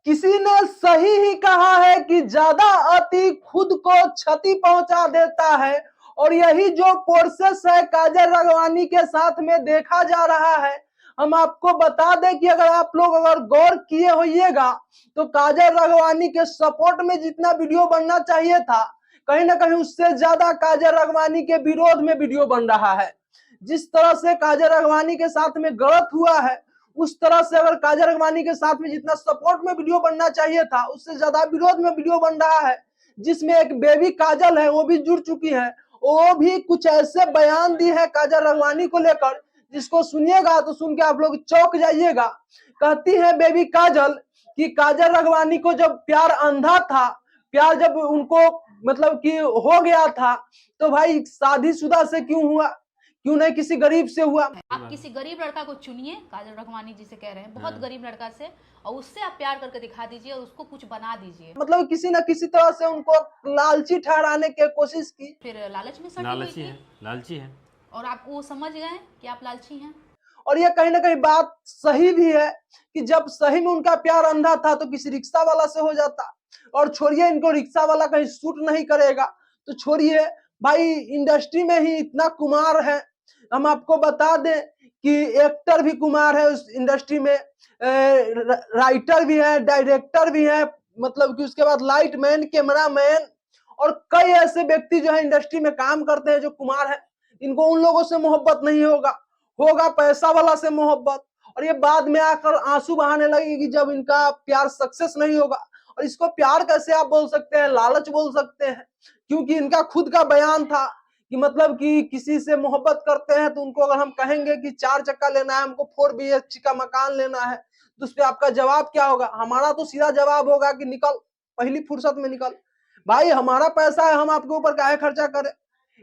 किसी ने सही ही कहा है कि ज्यादा अति खुद को क्षति पहुंचा देता है। और यही जो प्रोसेस है काजल राघवानी के साथ में देखा जा रहा है। हम आपको बता दें कि अगर आप लोग अगर गौर किए होइएगा तो काजल राघवानी के सपोर्ट में जितना वीडियो बनना चाहिए था, कहीं ना कहीं उससे ज्यादा काजल राघवानी के विरोध में वीडियो बन रहा है। जिस तरह से काजल राघवानी के साथ में गलत हुआ है, उस तरह से अगर काजल राघवानी के साथ में जितना सपोर्ट में वीडियो बनना चाहिए था, उससे ज्यादा विरोध में वीडियो बन रहा है। जिसमें एक बेबी काजल है, वो भी जुड़ चुकी है। वो भी कुछ ऐसे बयान दी है काजल राघवानी को लेकर, जिसको सुनिएगा तो सुन के आप लोग चौंक जाइएगा। कहती है बेबी काजल कि काजल राघवानी को जब प्यार अंधा था, प्यार जब उनको मतलब कि हो गया था, तो भाई शादीशुदा से क्यों हुआ, क्यों नहीं किसी गरीब से हुआ। आप किसी गरीब लड़का को चुनिए, काजल राघवानी जी से कह रहे हैं, बहुत गरीब लड़का से, और उससे आप प्यार करके दिखा दीजिए और उसको कुछ बना दीजिए। मतलब किसी न किसी तरह से उनको लालची ठहराने की कोशिश की। फिर लालच में सटी हुई थी, लालची है और आप वो समझ गए कि आप लालची हैं। और ये कहीं ना कहीं बात सही भी है कि जब सही में उनका प्यार अंधा था तो किसी रिक्शा वाला से हो जाता। और छोड़िए, इनको रिक्शा वाला कहीं सूट नहीं करेगा तो छोड़िए भाई, इंडस्ट्री में ही इतना कुमार है। हम आपको बता दें कि एक्टर भी कुमार है उस इंडस्ट्री में, राइटर भी है, डायरेक्टर भी है, मतलब कि उसके बाद लाइट मैन, कैमरा मैन, और कई ऐसे व्यक्ति जो है इंडस्ट्री में काम करते हैं जो कुमार है। इनको उन लोगों से मोहब्बत नहीं होगा, होगा पैसा वाला से मोहब्बत। और ये बाद में आकर आंसू बहाने लगेगी जब इनका प्यार सक्सेस नहीं होगा। और इसको प्यार कैसे आप बोल सकते हैं, लालच बोल सकते हैं, क्योंकि इनका खुद का बयान था कि मतलब कि किसी से मोहब्बत करते हैं तो उनको अगर हम कहेंगे कि 4 चक्का लेना है, हमको 4 BHK का मकान लेना है, तो उस पर आपका जवाब क्या होगा? हमारा तो सीधा जवाब होगा कि निकल, पहली फुर्सत में निकल। भाई हमारा पैसा है, हम आपके ऊपर काहे खर्चा करें?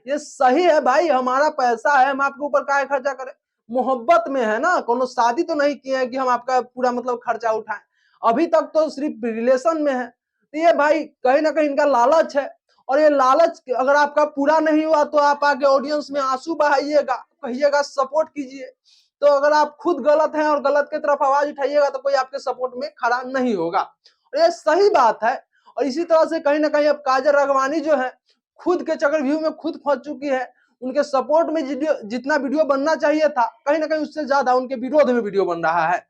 ये सही है भाई, हमारा पैसा है, हम आपके ऊपर काहे खर्चा करें? मोहब्बत में है ना, कोनो शादी तो नहीं किए हैं कि हम आपका पूरा मतलब खर्चा उठाएं। अभी तक तो सिर्फ रिलेशन में है। तो ये भाई कहीं ना कहीं इनका लालच है। और ये लालच अगर आपका पूरा नहीं हुआ तो आप आगे ऑडियंस में आंसू बहाइएगा, कहिएगा सपोर्ट कीजिए। तो अगर आप खुद गलत हैं और गलत की तरफ आवाज उठाइएगा तो कोई आपके सपोर्ट में खड़ा नहीं होगा। और ये सही बात है। और इसी तरह से कहीं ना कहीं अब काजल राघवानी जो है खुद के चक्रव्यूह में खुद फंस चुकी है। उनके सपोर्ट में जितना वीडियो बनना चाहिए था, कहीं ना कहीं उससे ज्यादा उनके विरोध में वीडियो बन रहा है।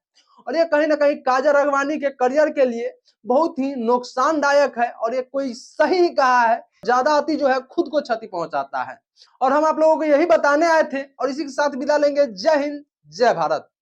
और ये कहीं ना कहीं काजल राघवानी के करियर के लिए बहुत ही नुकसानदायक है। और ये कोई सही कहा है, ज्यादा अति जो है खुद को क्षति पहुंचाता है। और हम आप लोगों को यही बताने आए थे और इसी के साथ विदा लेंगे। जय हिंद, जय भारत।